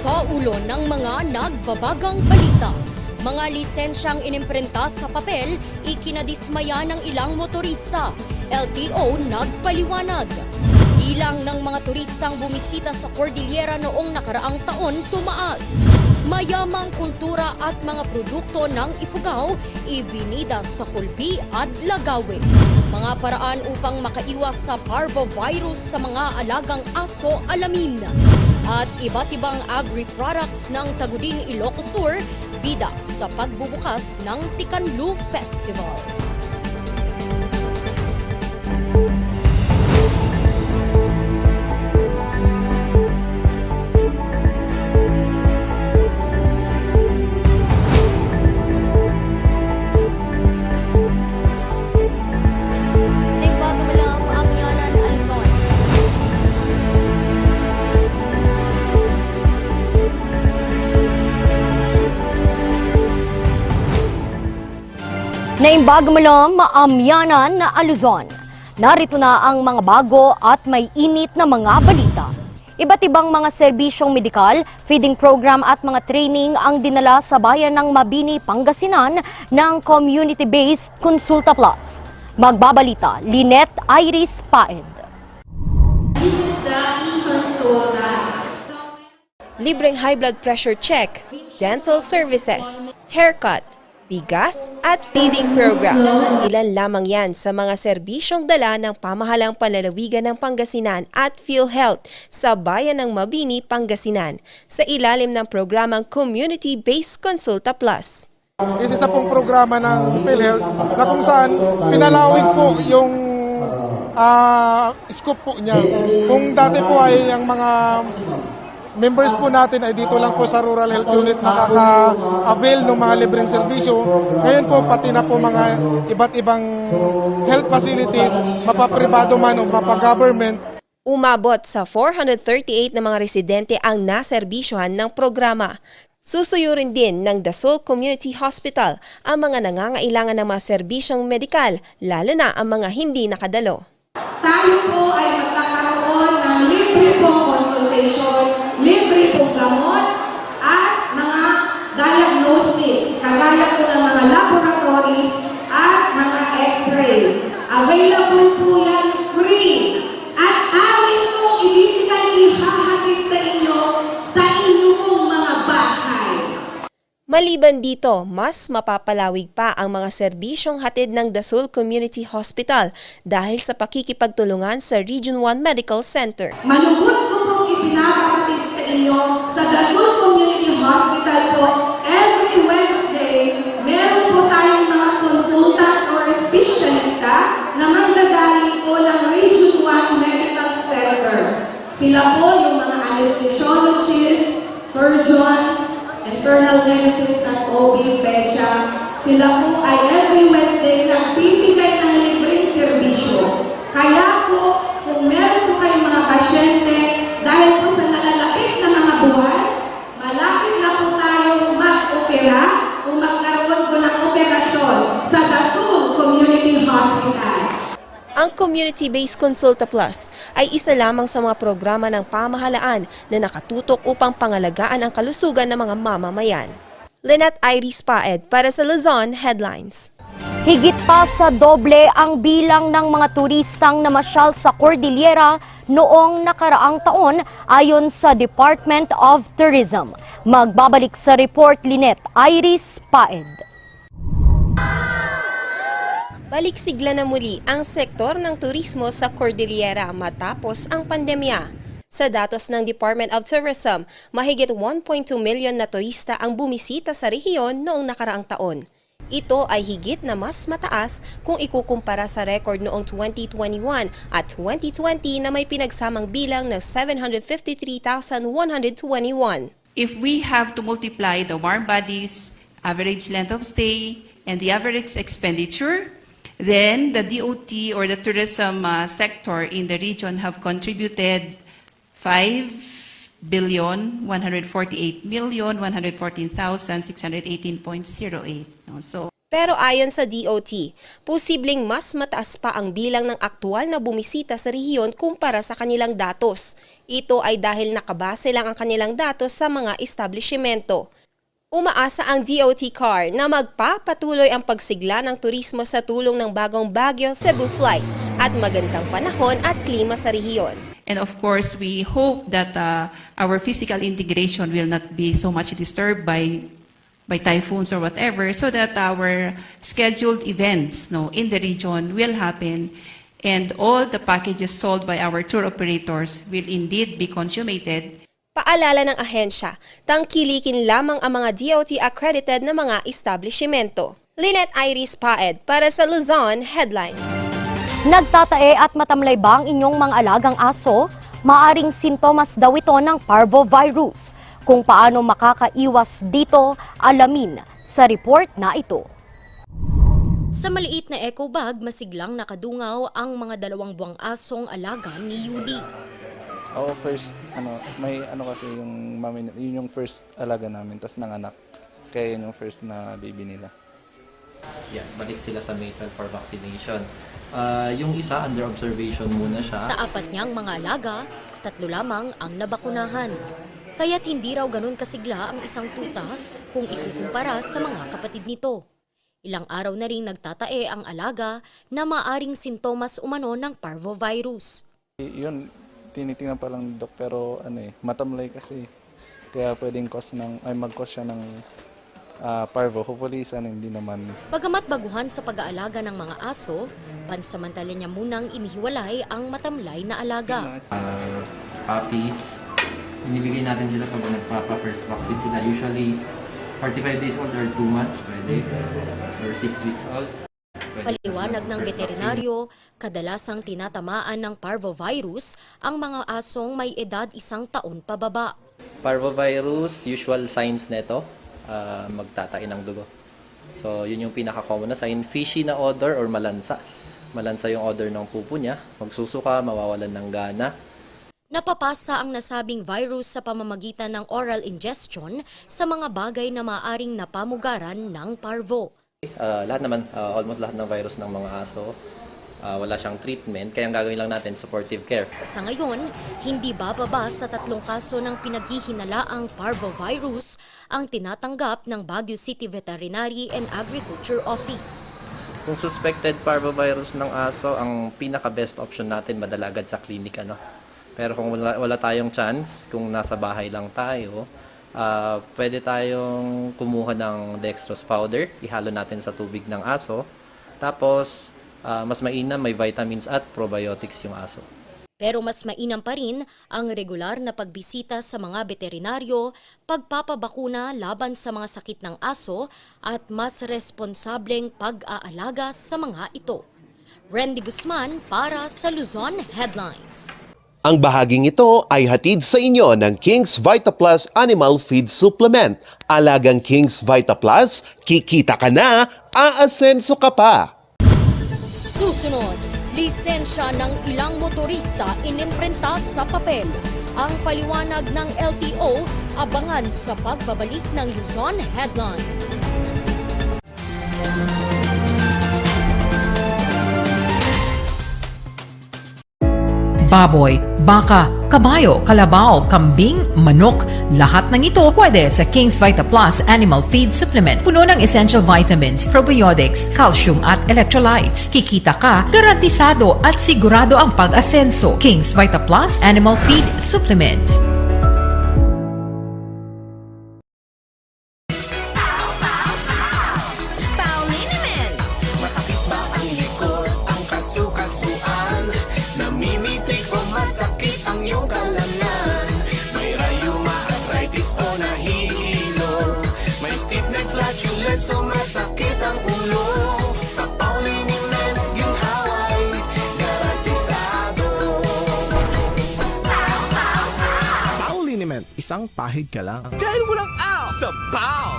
Sa ulo ng mga nagbabagang balita, mga lisensyang inimprenta sa papel, ikinadismaya ng ilang motorista. LTO nagpaliwanag. Bilang ng mga turistang bumisita sa Cordillera noong nakaraang taon tumaas. Mayamang kultura at mga produkto ng Ifugao ibinida sa Kulbi at Lagawin. Mga paraan upang makaiwas sa parvovirus sa mga alagang aso alamin. At iba't ibang agri-products ng Tagudin, Ilocos Sur, bida sa pagbubukas ng Tikanlu Festival. Naimbag mo lang maamyanan na Luzon. Narito na ang mga bago at may init na mga balita. Iba't ibang mga serbisyong medikal, feeding program at mga training ang dinala sa bayan ng Mabini, Pangasinan ng Community-Based Consulta Plus. Magbabalita, Lynette Iris Paed. This is the e-consulta. Libreng high blood pressure check, dental services, haircut, bigas at feeding program. Ilan lamang yan sa mga serbisyong dala ng pamahalang panlalawigan ng Pangasinan at PhilHealth sa bayan ng Mabini, Pangasinan sa ilalim ng programang Community-Based Consulta Plus. Isa pong programa ng PhilHealth na kung saan pinalawig po yung scope po niya. Kung dati po ay ang mga members po natin ay dito lang po sa Rural Health Unit nakaka-avail ng mga libreng serbisyo. Ngayon po pati na po mga iba't ibang health facilities, mapapribado man o mapa-government. Umabot sa 438 na mga residente ang naserbisyohan ng programa. Susuyurin din ng Dasol Community Hospital ang mga nangangailangan ng mga serbisyong medikal, lalo na ang mga hindi nakadalo. Tayo po ay magkakaroon ng libre pong consultation, libre pong gamot, at mga diagnostics, kagaya po ng mga laboratories at mga x-ray. Available po yan free. At amin pong ibibigay ihahatid sa inyo sa inyong mga bahay. Maliban dito, mas mapapalawig pa ang mga serbisyong hatid ng Dasol Community Hospital dahil sa pakikipagtulungan sa Region 1 Medical Center. Malugod ko pong ipinapakatid sa inyo sa Dasol Community Hospital po every Wednesday. Meron po tayong mga consultants or specialista na manggagaling po ng Region 1 Medical Center. Sila po yung mga anesthesiologists, surgeons, internal medicine at OB, PEDSA. Sila po ay every Wednesday nagbibigay ng libreng serbisyo. Kaya po, kung meron po kayong mga pasyente, dahil po sa nalalapit na mga buwan, malapit na po tayong mag-opera o magkaroon po ng operasyon sa Dasol Community Hospital. Ang Community-Based Consulta Plus ay isa lamang sa mga programa ng pamahalaan na nakatutok upang pangalagaan ang kalusugan ng mga mamamayan. Lynette Iris Paed para sa Luzon Headlines. Higit pa sa doble ang bilang ng mga turistang namasyal sa Cordillera noong nakaraang taon ayon sa Department of Tourism. Magbabalik sa report, Lynette Iris Paed. Baliksigla na muli ang sektor ng turismo sa Cordillera matapos ang pandemya. Sa datos ng Department of Tourism, mahigit 1.2 million na turista ang bumisita sa rehiyon noong nakaraang taon. Ito ay higit na mas mataas kung ikukumpara sa record noong 2021 at 2020 na may pinagsamang bilang ng 753,121. If we have to multiply the warm bodies, average length of stay, and the average expenditure, then the DOT or the tourism sector in the region have contributed 5,148,114,618.08. So Pero ayon sa DOT, posibleng mas mataas pa ang bilang ng aktual na bumisita sa rehiyon kumpara sa kanilang datos. Ito ay dahil nakabase lang ang kanilang datos sa mga establishmento. Umaasa ang DOT CAR na magpapatuloy ang pagsigla ng turismo sa tulong ng bagong Baguio Cebu flight at magandang panahon at klima sa rehiyon. And of course, we hope that our physical integration will not be so much disturbed by typhoons or whatever, so that our scheduled events in the region will happen, and all the packages sold by our tour operators will indeed be consummated. Paalala ng ahensya, tangkilikin lamang ang mga DOT-accredited na mga establishmento. Lynette Iris Paed para sa Luzon Headlines. Nagtatae at matamlay ba ang inyong mga alagang aso? Maaring sintomas daw ito ng parvovirus. Kung paano makakaiwas dito, alamin sa report na ito. Sa maliit na eco bag, masiglang nakadungaw ang mga 2 buwang asong alaga ni Yuli. First, may kasi yung mami, yun yung first alaga namin, tapos nanganak. Kaya yun yung first na baby nila. Yeah, balik sila sa matron for vaccination. Yung isa, under observation muna siya. Sa 4 niyang mga alaga, 3 lamang ang nabakunahan. Kaya't hindi raw ganun kasigla ang isang tuta kung ikukumpara sa mga kapatid nito. Ilang araw na rin nagtatae ang alaga na maaring sintomas umano ng parvovirus. Yun, tinitingnan pa lang dok, pero matamlay kasi. Kaya pwedeng mag-cause siya ng parvo. Hopefully, sana hindi naman. Bagamat baguhan sa pag-aalaga ng mga aso, pansamantala niya munang inihiwalay ang matamlay na alaga. Puppies, inibigay natin sila pag nagpapa-first vaccine sila. Usually, 45 days old or 2 months, pwede. Or 6 weeks old. Paliwanag ng veterinaryo, kadalasang tinatamaan ng parvovirus ang mga asong may edad 1 taon pababa. Parvovirus, usual signs nito, magtatain ng dugo. So, yun yung pinaka-common na sign. Fishy na odor or malansa. Malansa yung odor ng pupo niya. Magsusuka, mawawalan ng gana. Napapasa ang nasabing virus sa pamamagitan ng oral ingestion sa mga bagay na maaring napamugaran ng parvo. Lahat naman, almost lahat ng virus ng mga aso, wala siyang treatment, kaya ang gagawin lang natin, supportive care. Sa ngayon, hindi bababa sa 3 kaso ng pinaghihinalaang parvovirus ang tinatanggap ng Baguio City Veterinary and Agriculture Office. Kung suspected parvovirus ng aso, ang pinaka-best option natin madalagad sa klinik. Pero kung wala tayong chance, kung nasa bahay lang tayo, pwede tayong kumuha ng dextrose powder, ihalo natin sa tubig ng aso, tapos mas mainam, may vitamins at probiotics yung aso. Pero mas mainam pa rin ang regular na pagbisita sa mga veterinaryo, pagpapabakuna laban sa mga sakit ng aso at mas responsableng pag-aalaga sa mga ito. Randy Guzman para sa Luzon Headlines. Ang bahaging ito ay hatid sa inyo ng King's Vita Plus Animal Feed Supplement. Alagang King's Vita Plus, kikita ka na, aasenso ka pa. Susunod, lisensya ng ilang motorista inimprenta sa papel. Ang paliwanag ng LTO, abangan sa pagbabalik ng Luzon Headlines. Baboy, baka, kabayo, kalabaw, kambing, manok, lahat ng ito pwede sa King's Vita Plus Animal Feed Supplement. Puno ng essential vitamins, probiotics, calcium at electrolytes. Kikita ka, garantisado at sigurado ang pag-asenso. King's Vita Plus Animal Feed Supplement. So masakit ang ulo sa Pauliniment yung haway garantisado. Pauliniment, isang pahig ka lang. Dahil walang aw sa Pau!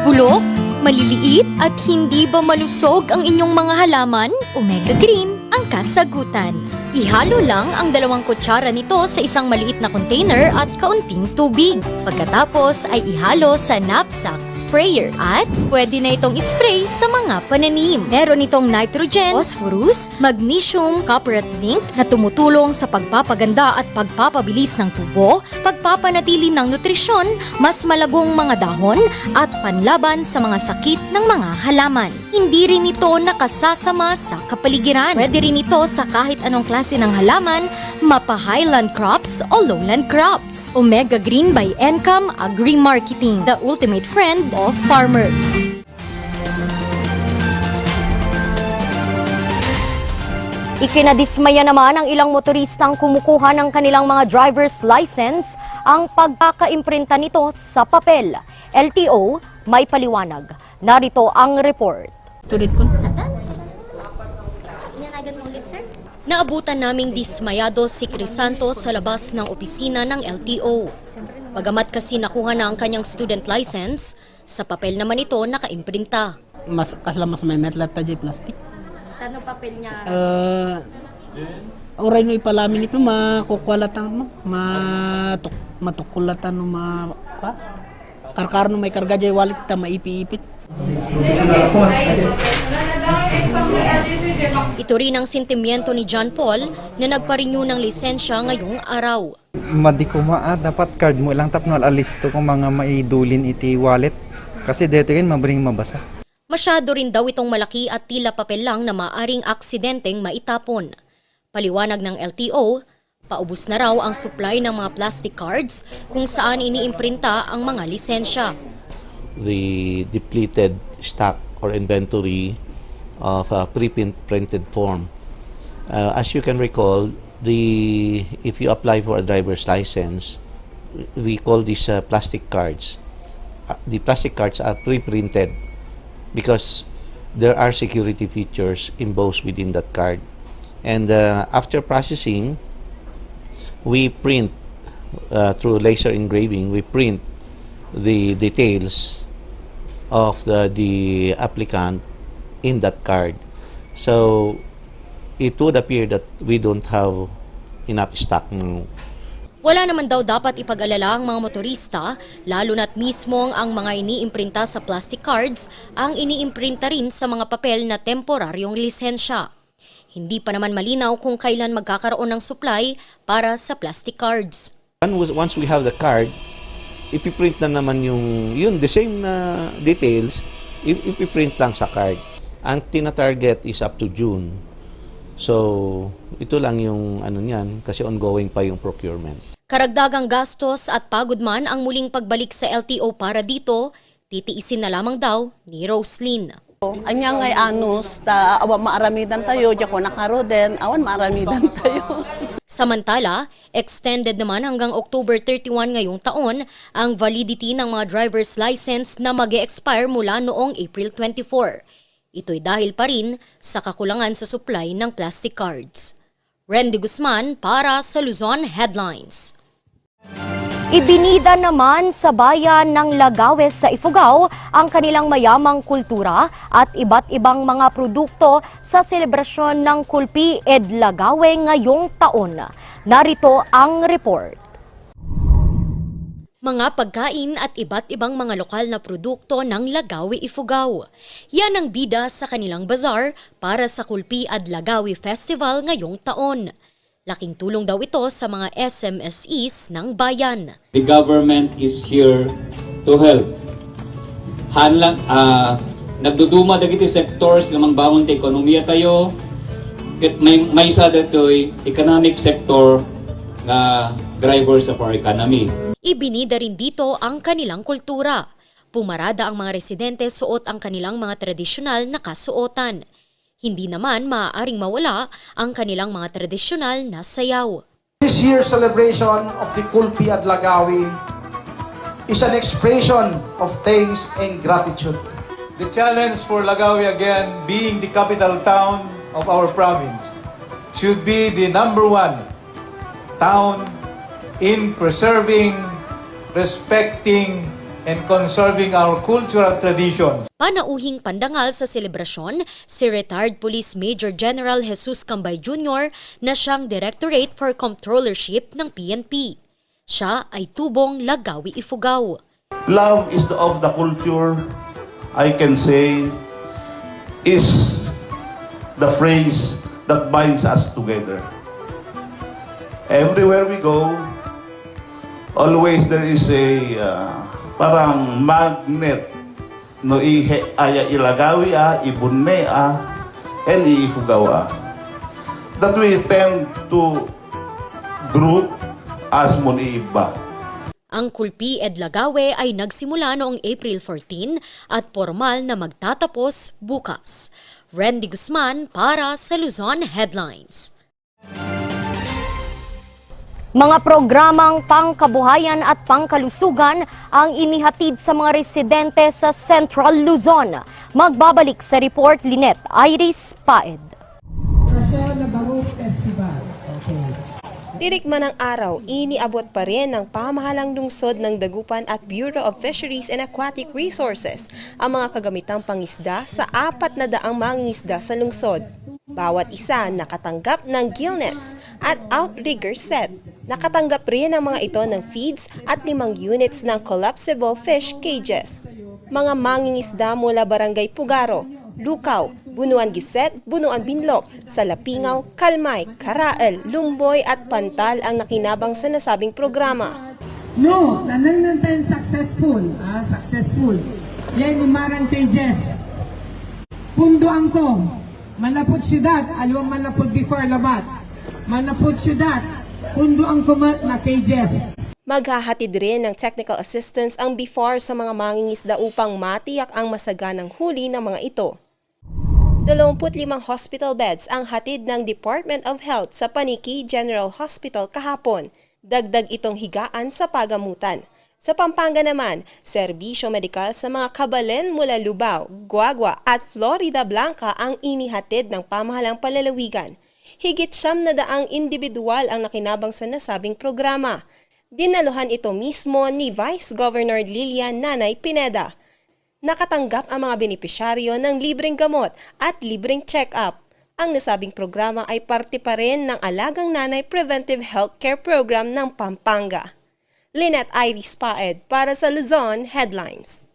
Bulok, maliliit at hindi ba malusog ang inyong mga halaman? Omega Green ang kasagutan. Ihalo lang ang 2 kutsara nito sa isang maliit na container at kaunting tubig. Pagkatapos ay ihalo sa knapsack sprayer at pwede na itong spray sa mga pananim. Meron itong nitrogen, phosphorus, magnesium, copper at zinc na tumutulong sa pagpapaganda at pagpapabilis ng tubo, pagpapanatili ng nutrisyon, mas malagong mga dahon at panlaban sa mga sakit ng mga halaman. Hindi rin ito nakasasama sa kapaligiran. Pwede rin ito sa kahit anong klase ng halaman, mapa highland crops o lowland crops. Omega Green by Encam Agri-Marketing, the ultimate friend of farmers. Ikinadismaya naman ang ilang motoristang kumukuha ng kanilang mga driver's license ang pagkakaimprinta nito sa papel. LTO may paliwanag. Narito ang report. Naabutan naming dismayado si Crisanto sa labas ng opisina ng LTO. Bagamat kasi nakuha na ang kanyang student license, sa papel naman ito nakaimprinta. Mas may metlat tayo plastic. Tanong papel niya? Oray no ipalamin ito, makukwalatan mo, matukulatan mo, karkar no may karga jay walit ta maipi-ipit. Ito rin ang sentimiento ni John Paul na nagpa-renew ng lisensya ngayong araw. Madi ko dapat card mo lang tapnol alisto kung mga maidulin iti wallet kasi dito rin mabring mabasa. Masyado rin daw itong malaki at tila papel lang na maaring aksidenteng maitapon. Paliwanag ng LTO, paubos na raw ang supply ng mga plastic cards kung saan iniimprinta ang mga lisensya. The depleted stock or inventory of a pre-printed form. As you can recall, if you apply for a driver's license, we call these plastic cards. The plastic cards are pre-printed because there are security features embossed within that card. And after processing, we print through laser engraving, we print the details of the applicant in that card. So it would appear that we don't have enough stock. Wala naman daw dapat ipag-alala ang mga motorista, lalo na't mismong ang mga iniimprinta sa plastic cards ang iniimprinta rin sa mga papel na temporaryong lisensya. Hindi pa naman malinaw kung kailan magkakaroon ng supply para sa plastic cards. Once we have the card, ipiprint na naman yung the same na details, ipiprint lang sa card. Ang tina-target is up to June. So, ito lang yung niyan kasi ongoing pa yung procurement. Karagdagang gastos at pagod man ang muling pagbalik sa LTO para dito, titiisin na lamang daw ni Roslyn. Anya ngay anus, awan maaramidan tayo, diya ko nakaroden, awan maaramidan tayo. Samantala, extended naman hanggang October 31 ngayong taon ang validity ng mga driver's license na mag-e-expire mula noong April 24. Ito'y dahil pa rin sa kakulangan sa supply ng plastic cards. Randy Guzman para sa Luzon Headlines. Ibinida naman sa bayan ng Lagawes sa Ifugao ang kanilang mayamang kultura at iba't ibang mga produkto sa selebrasyon ng Kulpi Ed Lagawe ngayong taon. Narito ang report. Mga pagkain at iba't ibang mga lokal na produkto ng Lagawe Ifugao. Yan ang bida sa kanilang bazaar para sa Kulpi Ed Lagawe Festival ngayong taon. Laking tulong daw ito sa mga SMSEs ng bayan. The government is here to help. Nagduduma dagiti sectors nga mangbangon ti ekonomiya tayo. May isa datoy economic sector nga drivers of our economy. Ibinida rin dito ang kanilang kultura. Pumarada ang mga residente suot ang kanilang mga tradisyonal na kasuotan. Hindi naman maaaring mawala ang kanilang mga tradisyonal na sayaw. This year's celebration of the Kulpi Ed Lagawe is an expression of thanks and gratitude. The challenge for Lagawe again, being the capital town of our province, should be the #1 town in preserving, respecting, and conserving our cultural traditions. Panauhing pandangal sa selebrasyon, si retired Police Major General Jesus Cambay Jr. na siyang Directorate for Comptrollership ng PNP. Siya ay tubong Lagawi Ifugao. Love is of the culture, I can say, is the phrase that binds us together. Everywhere we go, always there is a parang magnet no aya Ilagawi ibunne and Ifugao that we tend to group as Muniiba. Ang Kulpi Edlagawe ay nagsimula noong April 14 at formal na magtatapos bukas. Randy Guzman para sa Luzon Headlines. Mga programang pangkabuhayan at pangkalusugan ang inihatid sa mga residente sa Central Luzon. Magbabalik sa report Lynette Iris Paed. Dirikman ng araw, iniabot pa rin ng pamahalang lungsod ng Dagupan at Bureau of Fisheries and Aquatic Resources ang mga kagamitang pangisda sa 400 mangingisda sa lungsod. Bawat isa nakatanggap ng gill nets at outrigger set. Nakatanggap rin ang mga ito ng feeds at 5 units ng collapsible fish cages. Mga mangingisda mula Barangay Pugaro, Lukaw, Bunuan Giset, Bunuan Binlok, Salapingaw, Kalmay, Karael, Lumboy at Pantal ang nakinabang sa nasabing programa. No, nananantan successful. Successful. Yan umarang pages. Punduan ko. Manapod siyudad, alawang manapod before labat. Manapod siyudad, punduan ko na pages. Maghahatid rin ng technical assistance ang BIFAR sa mga mangingisda upang matiyak ang masaganang huli ng mga ito. 25 hospital beds ang hatid ng Department of Health sa Paniki General Hospital kahapon. Dagdag itong higaan sa pagamutan. Sa Pampanga naman, serbisyo medikal sa mga kabalen mula Lubao, Guagua at Florida Blanca ang inihatid ng pamahalang palalawigan. Higit 700 individual ang nakinabang sa nasabing programa. Dinaluhan ito mismo ni Vice Governor Lilian Nanay Pineda. Nakatanggap ang mga benepisyaryo ng libreng gamot at libreng check-up. Ang nasabing programa ay parte pa rin ng Alagang Nanay Preventive Healthcare Program ng Pampanga. Lynette Iris Paed para sa Luzon Headlines.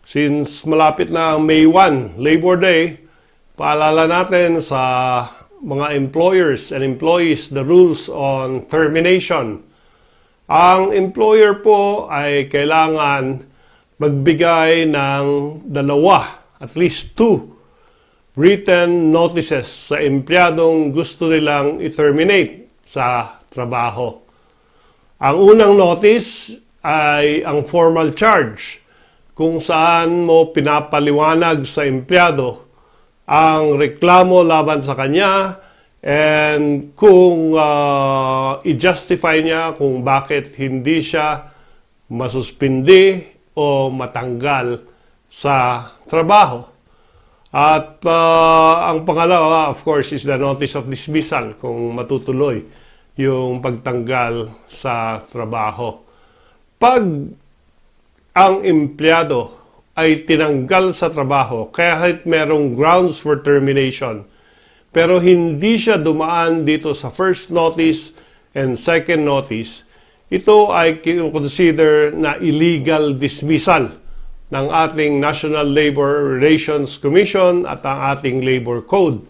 Since malapit na ang May 1, Labor Day, paalala natin sa mga employers and employees the rules on termination. Ang employer po ay kailangan magbigay ng at least 2 written notices sa empleyadong gusto nilang i-terminate sa trabaho. Ang unang notice ay ang formal charge, kung saan mo pinapaliwanag sa empleyado ang reklamo laban sa kanya and kung i-justify niya kung bakit hindi siya masuspindi o matanggal sa trabaho. At ang pangalawa, of course, is the notice of dismissal kung matutuloy yung pagtanggal sa trabaho. Pag ang empleyado ay tinanggal sa trabaho kahit merong grounds for termination, pero hindi siya dumaan dito sa first notice and second notice, ito ay consider na illegal dismissal ng ating National Labor Relations Commission at ang ating Labor Code.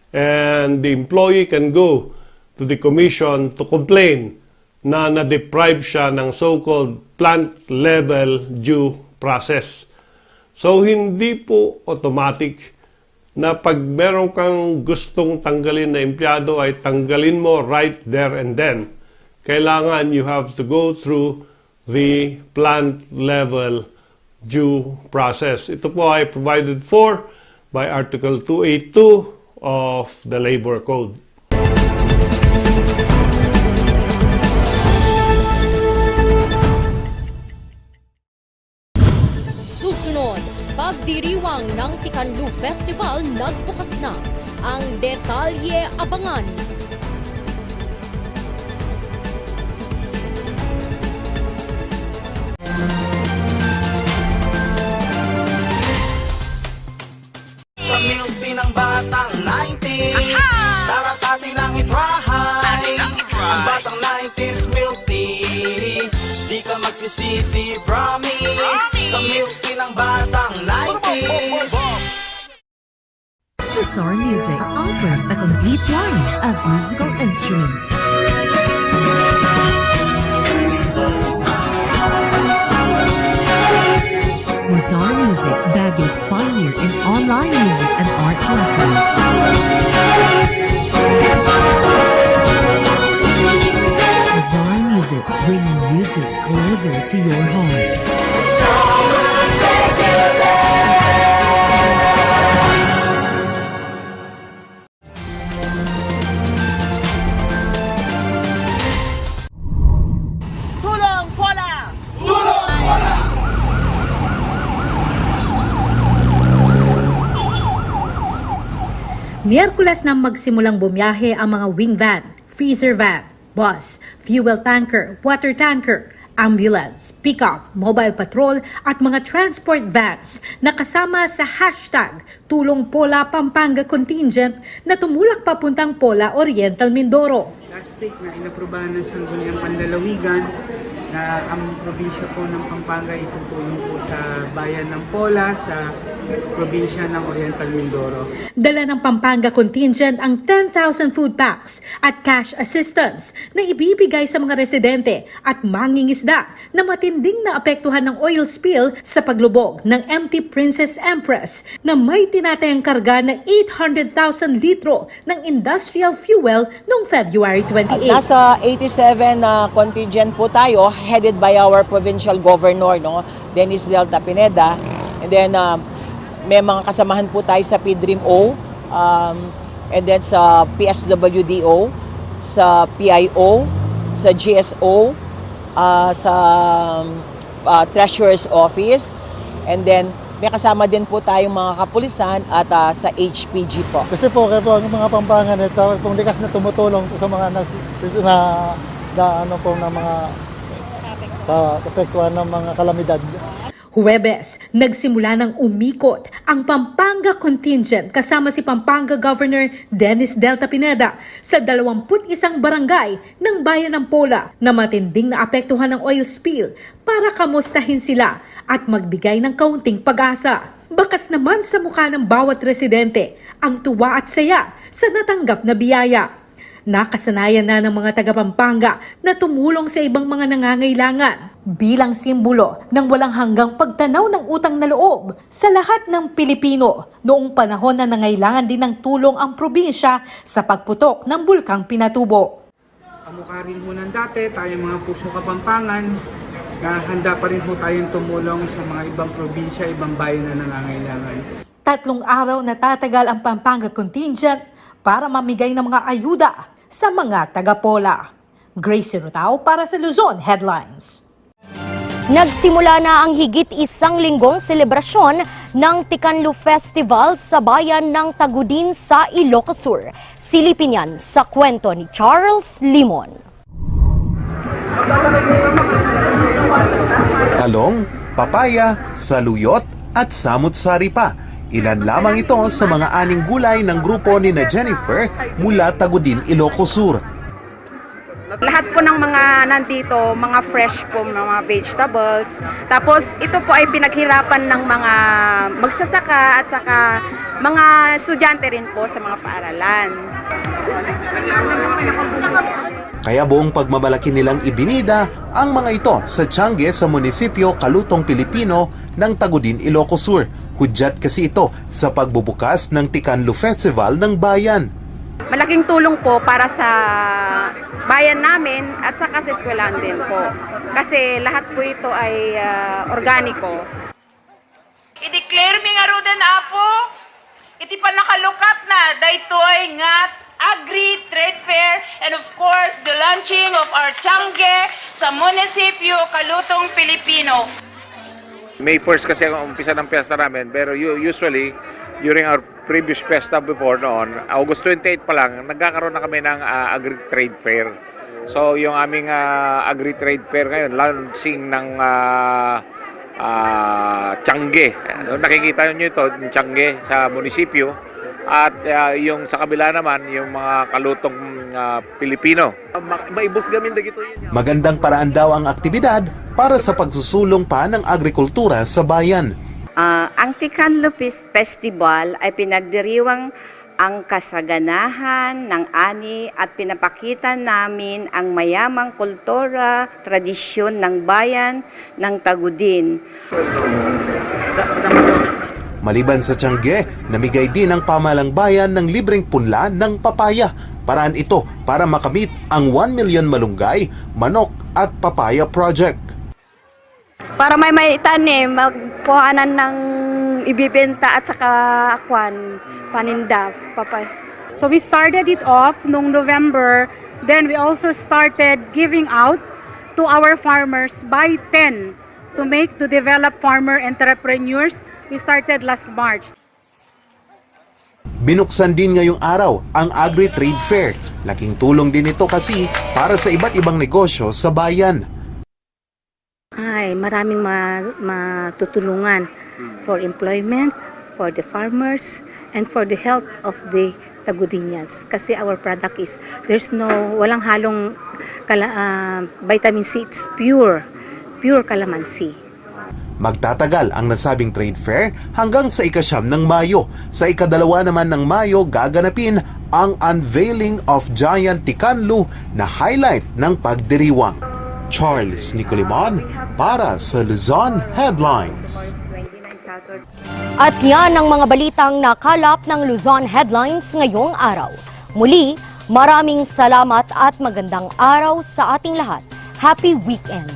And the employee can go to the commission to complain na na-deprive siya ng so-called plant-level due process. So, hindi po automatic na pag meron kang gustong tanggalin na empleyado ay tanggalin mo right there and then. Kailangan you have to go through the plant-level due process. Ito po ay provided for by Article 282 of the Labor Code. Susunod, pagdiriwang ng Tikanlu Festival nagbukas na. Ang detalye abangan. Sa milk tea ng batang 90s, daratating ng itrahay. Ang batang 90s milk tea, di ka magsisisi, promise. Sa milk tea ng batang 90s. Bizarre Music offers a complete line of musical instruments. Bizarre Music, Baguio's pioneer in online music and art lessons. Bizarre Music, bringing music closer to your hearts. Tulong Pola! Tulong Pola! Miyerkules nang magsimulang bumiyahe ang mga wing van, freezer van, bus, fuel tanker, water tanker, ambulance, pick-up, mobile patrol at mga transport vans na kasama sa hashtag Tulong Pola Pampanga Contingent na tumulak papuntang Pola Oriental Mindoro. Last week na inaprubahan ng Sangguniang Panlalawigan na ang probinsya po ng Pampanga itutulong po sa bayan ng Pola sa probinsya ng Oriental Mindoro. Dala ng Pampanga Contingent ang 10,000 food packs at cash assistance na ibibigay sa mga residente at mangingisda na matinding naapektuhan ng oil spill sa paglubog ng MT Princess Empress na may tinatayang karga na 800,000 litro ng industrial fuel noong February 28. Nasa 87 na contingent po tayo headed by our provincial governor, Dennis Delta Pineda. And then may mga kasamahan po tayo sa PDRIM-O, and then sa PSWDO, sa PIO, sa GSO, sa Treasurer's Office, and then may kasama din po tayong mga kapulisan at sa HPG po. Kasi po ang mga Pampangan ito, kung likas na tumutulong sa mga mga apektuhan ng mga kalamidad. Huwebes, nagsimula ng umikot ang Pampanga Contingent kasama si Pampanga Governor Dennis Delta Pineda sa 21 barangay ng bayan ng Pola na matinding naapektuhan ng oil spill para kamustahin sila at magbigay ng kaunting pag-asa. Bakas naman sa mukha ng bawat residente ang tuwa at saya sa natanggap na biyaya. Nakasanayan na ng mga taga-Pampanga na tumulong sa ibang mga nangangailangan bilang simbolo ng walang hanggang pagtanaw ng utang na loob sa lahat ng Pilipino noong panahon na nangailangan din ng tulong ang probinsya sa pagputok ng Bulkang Pinatubo. Kamukha rin po ng dati, tayong mga puso Kapampangan, na handa pa rin po tayong tumulong sa mga ibang probinsya, ibang bayan na nangangailangan. 3 araw na tatagal ang Pampanga Contingent para mamigay ng mga ayuda sa mga taga-Pola. Gracie Rutao para sa Luzon Headlines. Nagsimula na ang higit 1 linggong selebrasyon ng Tikanlu Festival sa bayan ng Tagudin sa Ilocos Sur. Silipin yan sa kwento ni Charles Limon. Talong, papaya, saluyot at samut-sari pa. Ilan lamang ito sa mga aning gulay ng grupo ni na Jennifer mula Tagudin, Ilocos Sur. Lahat po ng mga nandito, mga fresh po, mga vegetables. Tapos ito po ay pinaghirapan ng mga magsasaka at saka mga estudyante rin po sa mga paaralan. Kaya buong pagmamalaki nilang ibinida ang mga ito sa Tiangge sa munisipyo Kalutong Pilipino ng Tagudin, Ilocos Sur. Hudyat kasi ito sa pagbubukas ng Tikanlu Festival ng bayan. Malaking tulong po para sa bayan namin at saka sa eskwelahan din po. Kasi lahat po ito ay organiko. I-declare mi nga ruden apo, iti pa nakalukat na, daytoy nga Agri-Trade Fair, and of course, the launching of our Tiangge sa munisipyo Kalutong Pilipino. May 1st kasi ang umpisa ng piyesta namin, pero usually, during our previous PESTA before noon, August 28 pa lang, nagkakaroon na kami ng Agri-Trade Fair. So yung aming Agri-Trade Fair ngayon, launching ng Tiangge. Nakikita nyo ito, Tiangge sa munisipyo. At yung sa kabila naman, yung mga kalutong Pilipino. Maibos gamin dagito yun. Magandang paraan daw ang aktibidad para sa pagsusulong pa ng agrikultura sa bayan. Ang Ticanlo Festival ay pinagdiriwang ang kasaganahan ng ani at pinapakita namin ang mayamang kultura, tradisyon ng bayan ng Tagudin. Maliban sa Tiangge, namigay din ang pamahalang bayan ng libreng punla ng papaya. Paraan ito para makamit ang 1 million malunggay, manok at papaya project. Para may tanim, magpuhanan ng ibibenta at saka paninda, papay. So we started it off noong November, then we also started giving out to our farmers by 10 to develop farmer entrepreneurs. We started last March. Binuksan din ngayong araw ang Agri-Trade Fair. Laking tulong din ito kasi para sa iba't ibang negosyo sa bayan. Ay, maraming matutulungan for employment, for the farmers, and for the health of the Tagudinians. Kasi our product is, walang halong vitamin C, it's pure calamansi. Magtatagal ang nasabing trade fair hanggang sa ika-9 ng Mayo. Sa ika-2 naman ng Mayo, gaganapin ang unveiling of Giant Ticanlo na highlight ng pagdiriwang. Charles Nicolimon para sa Luzon Headlines. At yan ang mga balitang nakalap ng Luzon Headlines ngayong araw. Muli, maraming salamat at magandang araw sa ating lahat. Happy weekend!